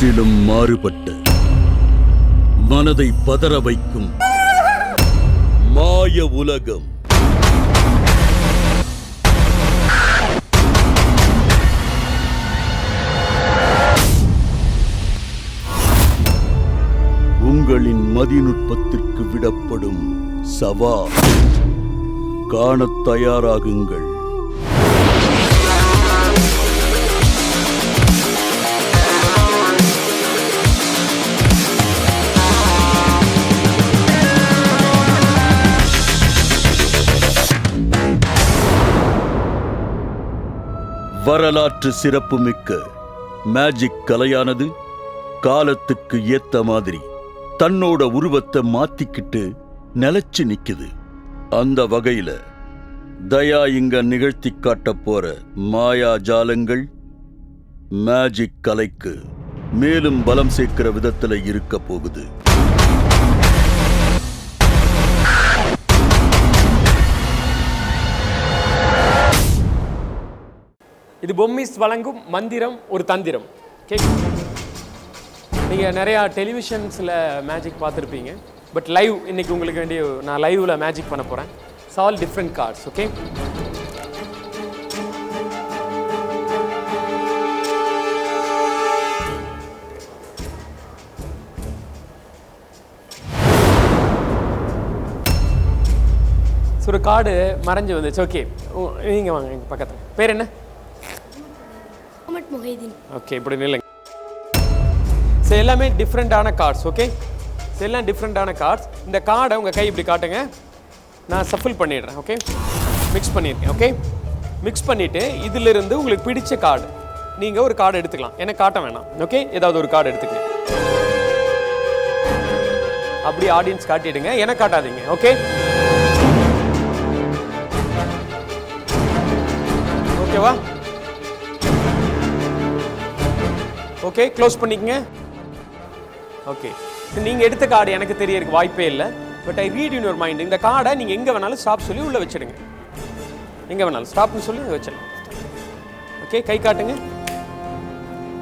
முற்றிலும் மாறுபட்ட மனதை பதற வைக்கும் மாய உலகம். உங்களின் மதிநுட்பத்திற்கு விடப்படும் சவால். காணத் தயாராகுங்கள். வரலாற்று சிறப்புமிக்க மேஜிக் கலையானது காலத்துக்கு ஏத்த மாதிரி தன்னோட உருவத்தை மாத்திக்கிட்டு நிலைச்சு நிக்குது. அந்த வகையில தயா இங்க நிகழ்த்தி காட்ட போற மாயா ஜாலங்கள் மேஜிக் கலைக்கு மேலும் பலம் சேர்க்கிற விதத்துல இருக்க போகுது. இது பொம்மிஸ் வழங்கும் மந்திரம் ஒரு தந்திரம். நீங்கள் நிறையா டெலிவிஷன்ஸில் மேஜிக் பார்த்துருப்பீங்க. பட் லைவ் இன்னைக்கு உங்களுக்கு வேண்டிய நான் லைவில் மேஜிக் பண்ண போகிறேன். It's all different cards. Okay, ஒரு கார்டு மறைஞ்சு வந்துச்சு. ஓகே, நீங்கள் வாங்க எங்கள் பக்கத்தில். பேர் என்ன? ஓகே, இப்படி நில்லுங்க. ஸோ எல்லாமே டிஃப்ரெண்டான கார்ட்ஸ். ஓகே, ஸோ எல்லாம் டிஃப்ரெண்டான கார்ட்ஸ். இந்த கார்டை உங்கள் கை இப்படி காட்டுங்க. நான் சஃபில் பண்ணிடுறேன். ஓகே, மிக்ஸ் பண்ணியிருக்கேன். ஓகே, மிக்ஸ் பண்ணிவிட்டு இதிலிருந்து உங்களுக்கு பிடிச்ச கார்டு நீங்கள் ஒரு கார்டு எடுத்துக்கலாம். எனக்கு காட்ட வேணாம். ஓகே, ஏதாவது ஒரு கார்டு எடுத்துக்கங்க. அப்படி ஆடியன்ஸ் காட்டிடுங்க, எனக்கு காட்டாதீங்க. ஓகே, ஓகேவா? ஓகே, க்ளோஸ் பண்ணிக்கங்க. ஓகே, நீங்கள் எடுத்த கார்டு எனக்கு தெரியறதுக்கு வாய்ப்பே இல்லை. But I read in your mind. இந்த கார்டை நீங்கள் எங்கே வேணாலும் ஸ்டாப் சொல்லி உள்ளே வச்சிடுங்க. எங்கே வேணாலும் ஸ்டாப்னு சொல்லி வச்சிடுங்க. ஓகே, கை காட்டுங்க.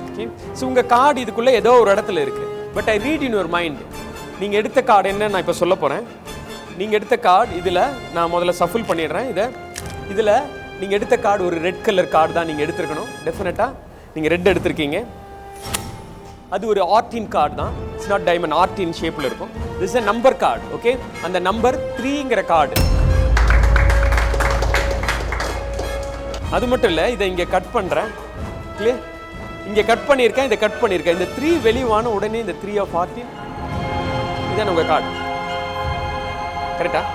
ஓகே, ஸோ உங்கள் கார்டு இதுக்குள்ளே ஏதோ ஒரு இடத்துல இருக்குது. But I read in your mind. நீங்கள் எடுத்த கார்டு என்ன நான் இப்போ சொல்ல போகிறேன். நீங்கள் எடுத்த கார்டு இதில் நான் முதல்ல சஃபில் பண்ணிடுறேன். இதில் நீங்கள் எடுத்த கார்டு ஒரு ரெட் கலர் கார்டு தான் நீங்கள் எடுத்துருக்கணும். டெஃபினட்டாக நீங்கள் ரெட் எடுத்திருக்கீங்க. அது ஒரு ஆர்டின் கார்டு தான். இட்ஸ் நாட் டைமண்ட், ஆர்டின் ஷேப்பில் இருக்கும். This is a number card. Okay, அந்த நம்பர் 3ங்கிற கார்டு. அது மட்டும் இல்லை, இதை இங்கே கட் பண்ணுறேன். கிளியர்? இங்கே கட் பண்ணியிருக்கேன், இதை கட் பண்ணியிருக்கேன். இந்த 3 வெளிவான உடனே இந்த 3 of 14 இதான் உங்கள் கார்டு. கரெக்டா?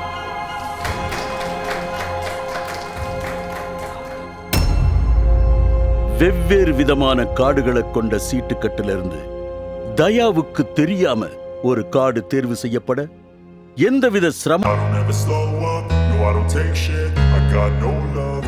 வெவ்வேறு விதமான கார்டுகளை கொண்ட சீட்டுக்கட்டிலிருந்து தயாவுக்கு தெரியாம ஒரு கார்டு தேர்வு செய்யப்பட எந்தவித சிரமம். I don't ever slow up, no I don't take shit. I got no love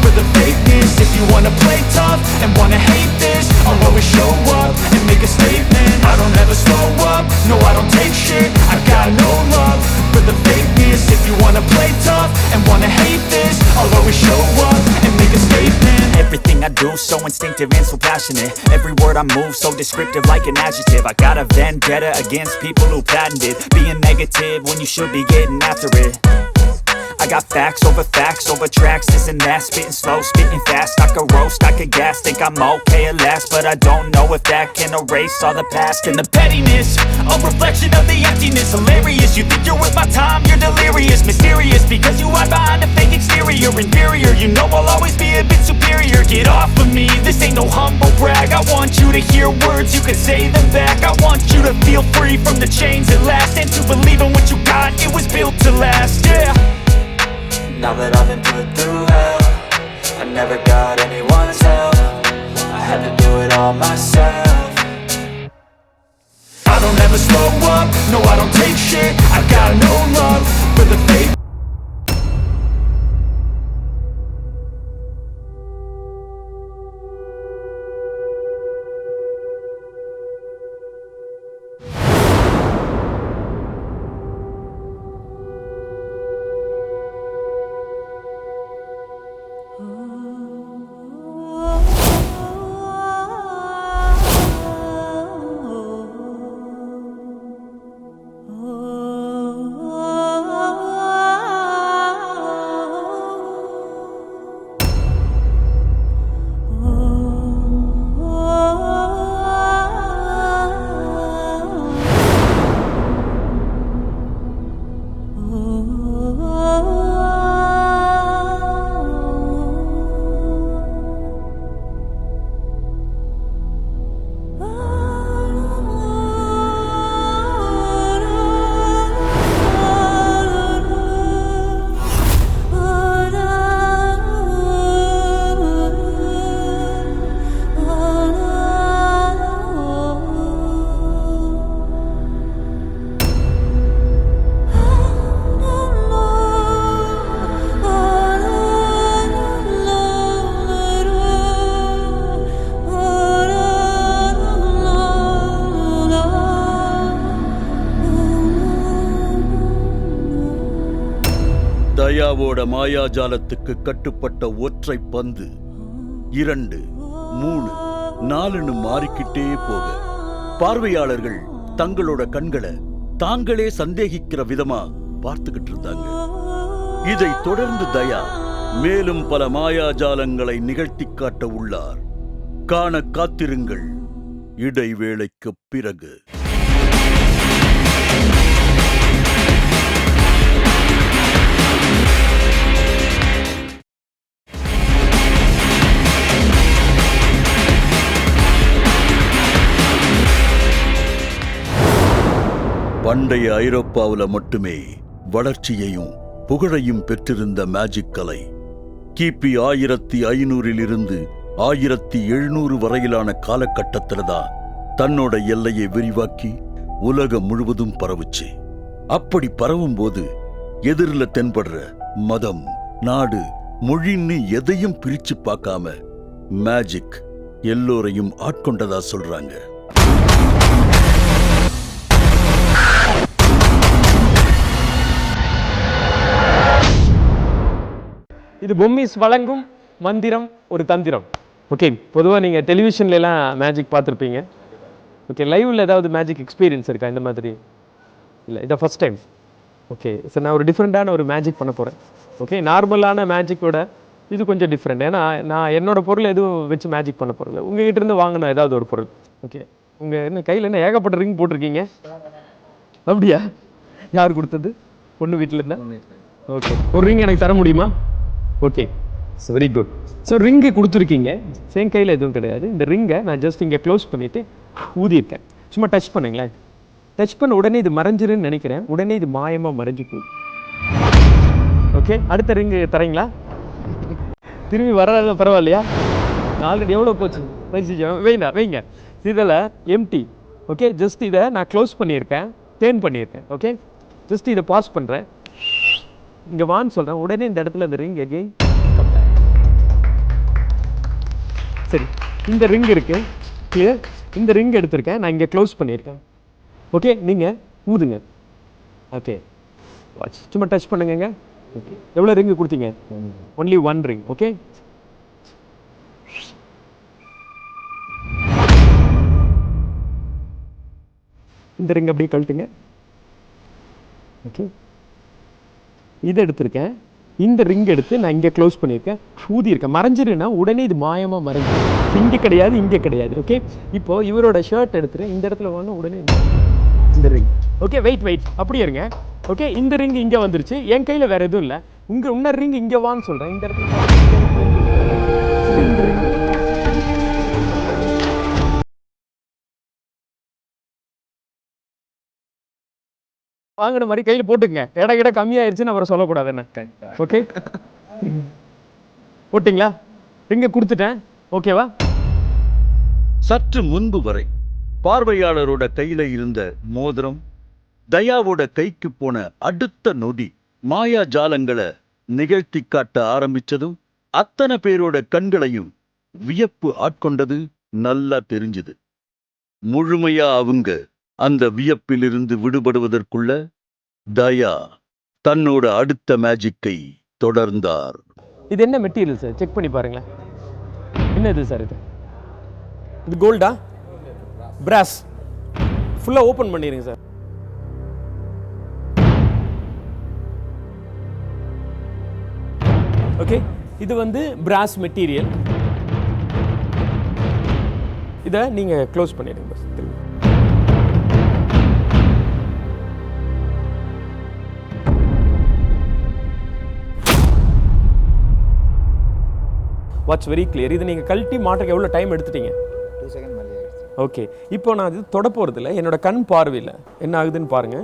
for the fakeness. If you wanna play tough and wanna hate this, I'll always show up and make a statement. I don't ever slow up, no I don't take shit. I got no love for the fakeness. If you wanna play tough and wanna hate this, I'll always show up and make a statement. Everything I do so instinctive and so passionate. Every word I move so descriptive like an adjective. I got a vendetta against people who patented being negative when you should be getting after it. I got facts over tracks, this and that. Spitting slow, spitting fast. I could roast, I could gas. Think I'm okay at last, but I don't know if that can erase all the past. And the pettiness, a reflection of the emptiness. Hilarious, you think you're worth my time, you're delirious. Mysterious, because you hide behind a fake exterior. Inferior, you know I'll always be a bit superior. Get off of me, this ain't no humble brag. I want you to hear words, you can say them back. I want you to feel free from the chains that last, and to believe in what you got, it was built to last, yeah. Now that I've been put through hell, I never got anyone's help. I had to do it all myself. I don't ever slow up, no I don't take shit. I got no love for the fake. தயாவோட மாயாஜாலத்துக்கு கட்டுப்பட்ட ஒற்றை பந்து 2, 3, 4ன்னு மாறிக்கிட்டே போக பார்வையாளர்கள் தங்களோட கண்களை தாங்களே சந்தேகிக்கிற விதமா பார்த்துக்கிட்டு இருந்தாங்க. இதை தொடர்ந்து தயா மேலும் பல மாயாஜாலங்களை நிகழ்த்தி காட்ட உள்ளார். காண காத்திருங்கள் இடைவேளைக்கு பிறகு. பண்டைய ஐரோப்பாவுல மட்டுமே வளர்ச்சியையும் புகழையும் பெற்றிருந்த மேஜிக் கலை கிபி 1500 1700 வரையிலான காலகட்டத்தில்தான் தன்னோட எல்லையை விரிவாக்கி உலகம் முழுவதும் பரவுச்சு. அப்படி பரவும் போது எதிரில தென்படுற மதம், நாடு, மொழின்னு எதையும் பிரிச்சு பார்க்காம மேஜிக் எல்லோரையும் ஆட்கொண்டதா சொல்றாங்க. இது பொம்மிஸ் வழங்கும் மந்திரம் ஒரு தந்திரம். ஓகே, பொதுவாக நீங்கள் டெலிவிஷன்லாம் மேஜிக் பார்த்துருப்பீங்க. ஓகே, லைவில் ஏதாவது மேஜிக் எக்ஸ்பீரியன்ஸ் இருக்கா இந்த மாதிரி? இல்லை, இதை ஃபஸ்ட் டைம். ஓகே சார், நான் ஒரு டிஃப்ரெண்ட்டான ஒரு மேஜிக் பண்ண போகிறேன். ஓகே, நார்மலான மேஜிக்கோட இது கொஞ்சம் டிஃப்ரெண்ட். ஏன்னா நான் என்னோடய பொருள் எதுவும் வச்சு மேஜிக் பண்ண போகிறேன். உங்ககிட்ட இருந்து வாங்கின ஏதாவது ஒரு பொருள். ஓகே, உங்கள் என்ன கையில் என்ன ஏகப்பட்ட ரிங் போட்டிருக்கீங்க? அப்படியா? யார் கொடுத்தது? பொண்ணு வீட்டில் இருந்தா? ஓகே, ஒரு ரிங் எனக்கு தர முடியுமா? Okay, very good. So ring கொடுத்துருக்கீங்க, சேம் கையில் எதுவும் கிடையாது. இந்த ரிங்கை நான் ஜஸ்ட் இங்கே க்ளோஸ் பண்ணிவிட்டு ஊதியிருக்கேன். சும்மா டச் பண்ணுங்களேன். டச் பண்ண உடனே இது மறைஞ்சிருன்னு நினைக்கிறேன். உடனே இது மாயமாக மறைஞ்சு போகுது. ஓகே, அடுத்த ரிங்கு தரீங்களா? திரும்பி வராத பரவாயில்லையா? ஆல்ரெடி எவ்வளோ போச்சு? வைங்க. இதில் எம்டி. ஓகே, ஜஸ்ட் இதை நான் க்ளோஸ் பண்ணியிருக்கேன், டேர்ன் பண்ணியிருக்கேன். ஓகே, ஜஸ்ட் இதை பாஸ் பண்ணுறேன். இங்கே வான்னு சொல்கிறேன். உடனே இந்த இடத்துல இந்த ரிங் எகெயின். சரி, இந்த ரிங் இருக்குது கிளியர். இந்த ரிங் எடுத்திருக்கேன், நான் இங்கே க்ளோஸ் பண்ணியிருக்கேன். ஓகே, நீங்கள் ஊதுங்க. ஓகே, வாட்ச், சும்மா டச் பண்ணுங்க. ஓகே, எவ்வளோ ரிங்கு கொடுத்தீங்க? Only 1 ring. ஓகே, இந்த ரிங் அப்படியே கழட்டுங்க. ஓகே, இதை எடுத்திருக்கேன். இந்த ரிங் எடுத்து நான் இங்கே க்ளோஸ் பண்ணியிருக்கேன், ஊதியிருக்கேன். மறைஞ்சிருன்னா உடனே இது மாயமாக மறைஞ்சிரு. இங்கே கிடையாது, இங்கே கிடையாது. ஓகே, இப்போ இவரோட ஷர்ட் எடுத்துட்டு இந்த இடத்துல வாங்க, உடனே இந்த ரிங். ஓகே, வெயிட் அப்படியே இருங்க. ஓகே, இந்த ரிங் இங்கே வந்துருச்சு. என் கையில் வேறு எதுவும் இல்லை. இன்னொரு ரிங் இங்கே வான்னு சொல்கிறேன். இந்த இடத்துல இந்த ரிங் வாங்கின மாதிரி கையில் போட்டுங்க. இட கம்மியாயிருச்சுன்னு அவரை சொல்லக்கூடாது என்ன. ஓகே, போட்டிங்களா? ரிங்கை கொடுத்துட்டேன். ஓகேவா? சற்று முன்பு வரை பார்வையாளரோட கையில இருந்த மோதிரம் தயாவோட கைக்கு போன அடுத்த நொடி மாயாஜாலங்களை நிகழ்த்தி காட்ட ஆரம்பிச்சதும் அத்தனை பேரோட கண்களையும் வியப்பு ஆட்கொண்டது நல்லா தெரிஞ்சுது. முழுமையா அவங்க அந்த வியப்பிலிருந்து விடுபடுவதற்குள்ள தயா தன்னோட அடுத்த மேஜிக்கை தொடர்ந்தார். இது என்ன மெட்டீரியல் சார்? செக் பண்ணி பாருங்களேன். என்ன இது சார்? இது கோல்டா? பிராஸ். ஃபுல்லாக ஓப்பன் பண்ணிடுங்க சார். ஓகே, இது பிராஸ் மெட்டீரியல். இதை நீங்கள் க்ளோஸ் பண்ணிடுங்க பஸ். திரும்பி வாட்ச் வெரி கிளியர். இது நீங்கள் கழட்டி மாட்டுக்கு எவ்வளோ டைம் எடுத்துட்டீங்க? 2 செகண்ட் மேலே ஆயிடுச்சு. ஓகே, இப்போ நான் இது தொட போகிறதில்ல. என்னோட கண் பார்வையில் என்ன ஆகுதுன்னு பாருங்க.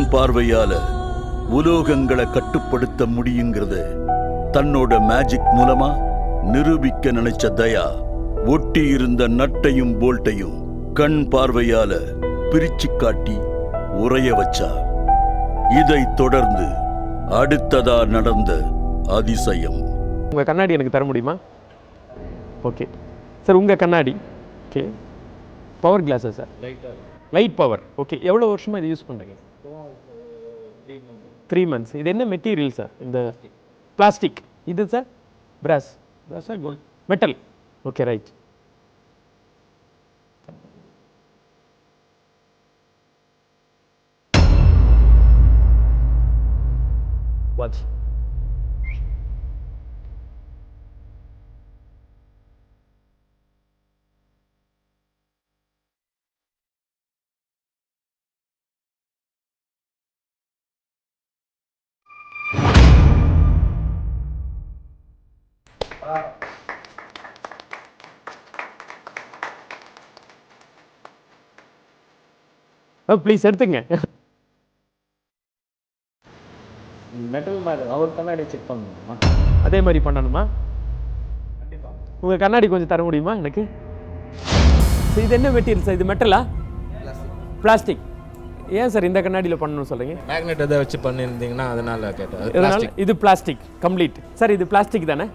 கண் பார்வையால உலோகங்களை கட்டுப்படுத்த முடியுங்கிறத தன்னோட மேஜிக் மூலமா நிரூபிக்க நினைச்ச தயா ஒட்டி இருந்த நட்டையும் போல்ட்டையும் கண் பார்வையால பிரிச்சு காட்டி உறைய வச்சார். இதைத் தொடர்ந்து அடுத்ததா நடந்த அதிசயம். உங்கள் கண்ணாடி எனக்கு தர முடியுமா? ஓகே சார், உங்கள் கண்ணாடி ஓகே பவர் கிளாஸா சார்? Light power. ஓகே, எவ்வளோ வருஷமாக இதை யூஸ் பண்ணுறீங்க? 3 months. இது என்ன மெட்டீரியல் சார்? இந்த பிளாஸ்டிக். இது சார் பிராஸா gold? Metal. Okay right. Watch. Please எடுத்துங்க. மெட்டல் மாதிரி அவர் கண்ணாடி செக் பண்ணணுமா? அதே மாதிரி பண்ணணுமா? உங்கள் கண்ணாடி கொஞ்சம் தர முடியுமா எனக்கு? இது என்ன மெட்டீரியல் சார்? இது மெட்டலா பிளாஸ்டிக்? ஏன் சார் இந்த கண்ணாடியில் பண்ணணும்னு சொல்கிறீங்க? மேக்னெட் எதாவது வச்சு பண்ணியிருந்தீங்கன்னா அதனால கேட்டேன். இதனால் இது பிளாஸ்டிக் கம்ப்ளீட். சார் இது பிளாஸ்டிக் தானே?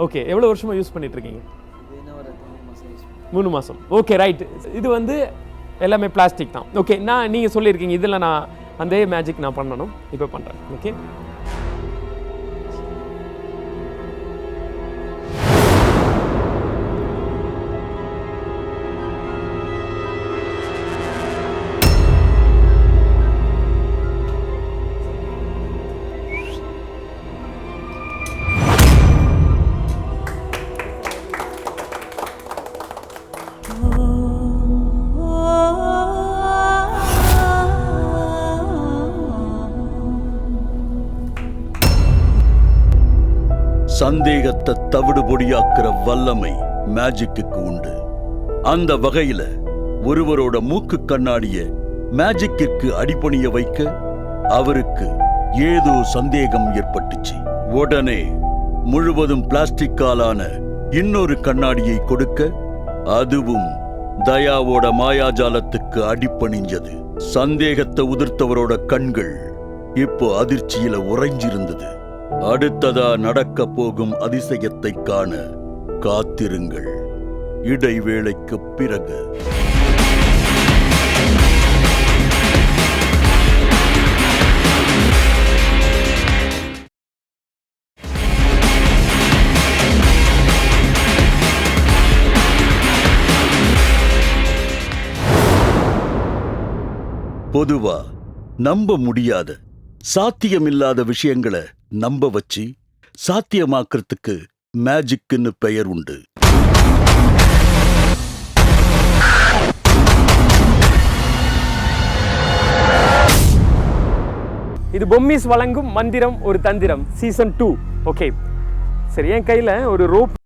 ஓகே, எவ்வளோ வருஷமாக யூஸ் பண்ணிட்டு இருக்கீங்க? 3 மாதம். Okay right. இது வந்து எல்லாமே பிளாஸ்டிக் தான். ஓகே, நீங்கள் சொல்லியிருக்கீங்க இதில் நான் அந்த மேஜிக் நான் பண்ணணும், இப்போ பண்ணுறேன். ஓகே, சந்தேகத்தை தவிடுபொடியாக்குற வல்லமை மேஜிக்கு உண்டு. அந்த வகையில ஒருவரோட மூக்கு கண்ணாடிய மேஜிக்கிற்கு அடிபணிய வைக்க அவருக்கு ஏதோ சந்தேகம் ஏற்பட்டுச்சு. உடனே முழுவதும் பிளாஸ்டிக்காலான இன்னொரு கண்ணாடியை கொடுக்க அதுவும் தயாவோட மாயாஜாலத்துக்கு அடிபணிஞ்சது. சந்தேகத்தை உதிர்த்தவரோட கண்கள் இப்போ அதிர்ச்சியில உறைஞ்சிருந்தது. அடுத்ததா நடக்க போகும் அதிசயத்தை காண காத்திருங்கள். இடைவேளைக்கு பிறகு. பொதுவா நம்ப முடியாத சாத்தியமில்லாத விஷயங்களை நம்ப வச்சு சாத்தியமாக்குறதுக்கு மேஜிக்னு பெயர் உண்டு. இது பொம்மிஸ் வழங்கும் மந்திரம் ஒரு தந்திரம் சீசன் 2. ஓகே சரி, என் கையில் ஒரு ரோப்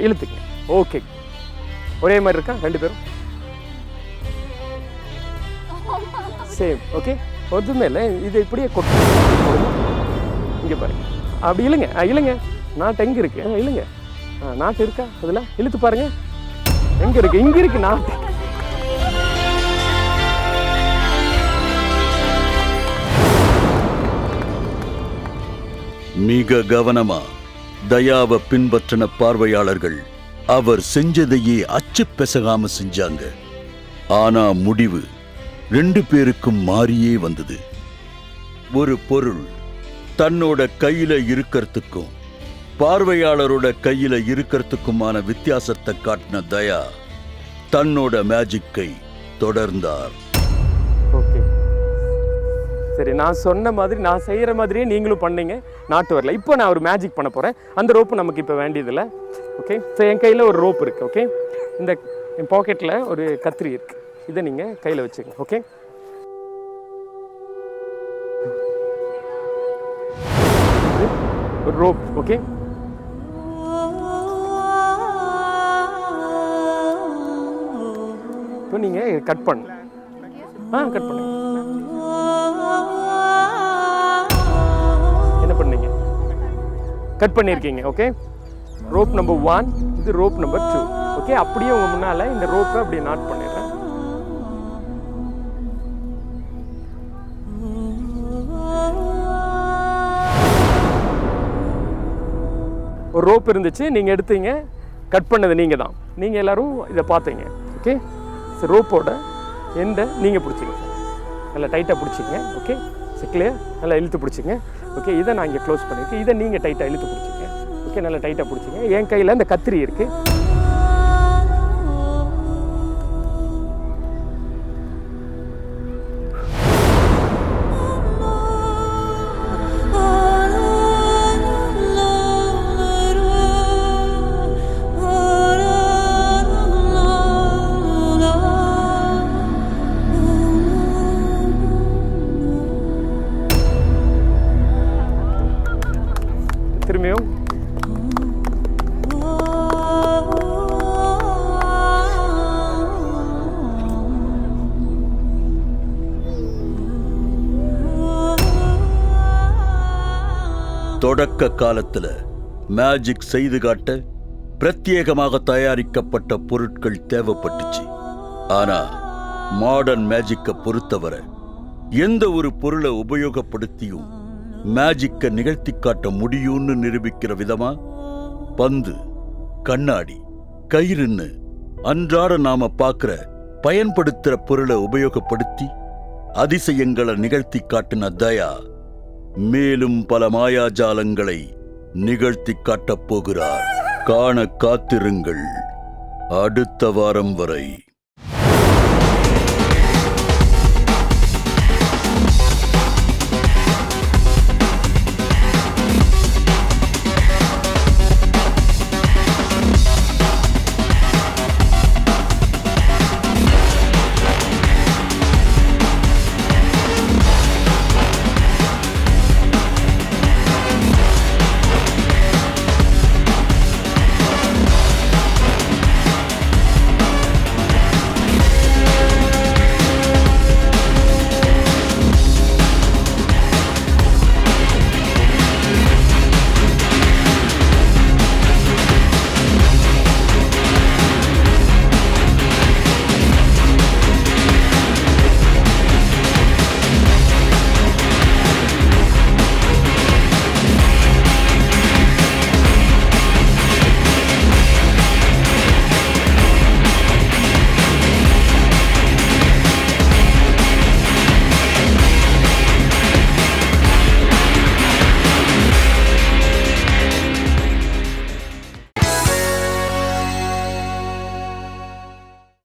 இழுத்துங்க. ஓகே, ஒரே மாதிரி இருக்கா 2 பேரும்? சேம். ஓகே, ஒன்றுமே இல்லை. இது இப்படியே கொட்டு. இங்கே பாருங்க, அப்படி இழுங்க. இழுங்க. நாட்டு எங்கே இருக்கு? இழுங்க. நாட்டு இருக்கா அதில்? இழுத்து பாருங்க. எங்கே இருக்கு? இங்கே இருக்கு நாட்டு. மிக கவனமா தயாவை பின்பற்றின பார்வையாளர்கள் அவர் செஞ்சதையே அச்சு பெசகாம செஞ்சாங்க. ஆனா முடிவு 2 பேருக்கும் மாறியே வந்தது. ஒரு பொருள் தன்னோட கையில இருக்கிறதுக்கும் பார்வையாளரோட கையில இருக்கிறதுக்குமான வித்தியாசத்தை காட்டின தயா தன்னோட மேஜிக்கை தொடர்ந்தார். ஓகே, சரி, நான் சொன்ன மாதிரி, நான் செய்கிற மாதிரியே நீங்களும் பண்ணீங்க. நாட்டு வரல. இப்போ நான் ஒரு மேஜிக் பண்ண போகிறேன். அந்த ரோப்பு நமக்கு இப்போ வேண்டியதில்லை. ஓகே, ஸோ என் கையில் ஒரு ரோப் இருக்குது. ஓகே, இந்த என் பாக்கெட்டில் ஒரு கத்திரி இருக்குது. இதை நீங்கள் கையில் வச்சுக்கங்க. ஓகே, ஒரு ரோப். ஓகே, இப்போ நீங்கள் கட் பண்ணு. கட் பண்ணுங்க. என்ன பண்ணீங்க? கட் பண்ணியிருக்கீங்க. ஓகே, ரோப் நம்பர் 1, இது ரோப் நம்பர் 2. ஓகே, அப்படியே உங்க முன்னால இந்த ரோப்பை அப்படியே நாட் பண்ணிடுறேன். ஒரு ரோப் இருந்துச்சு, நீங்க எடுத்தீங்க. கட் பண்ணது நீங்க தான். நீங்க எல்லாரும் இதை பார்த்தீங்க. ஓகே, ரோப்போட எண்டை நீங்க பிடிச்சிங்க. நல்லா டைட்டாக பிடிச்சிங்க. Okay, clear. நல்லா இழுத்து பிடிச்சிங்க. ஓகே, இதை நான் இங்கே க்ளோஸ் பண்ணியிருக்கேன். இதை நீங்கள் டைட்டாக இழுத்து பிடிச்சிங்க. ஓகே, நல்லா டைட்டாக பிடிச்சிங்க. என் கையில் இந்த கத்திரி இருக்குது. திரும்பியும் தொடக்க காலத்துல மேஜிக் செய்து காட்ட பிரத்யேகமாக தயாரிக்கப்பட்ட பொருட்கள் தேவைப்பட்டுச்சு. ஆனா மாடர்ன் மேஜிக்கை பொறுத்தவரை எந்த ஒரு பொருளை உபயோகப்படுத்தியும் மேஜிக்கை நிகழ்த்தி காட்ட முடியும்னு நிரூபிக்கிற விதமா பந்து, கண்ணாடி, கயிறுன்னு அன்றாட நாம பார்க்கிற பயன்படுத்துற பொருளை உபயோகப்படுத்தி அதிசயங்களை நிகழ்த்தி காட்டின தயா மேலும் பல மாயாஜாலங்களை நிகழ்த்தி காட்டப் போகிறார். காண காத்திருங்கள். அடுத்த வாரம் வரை.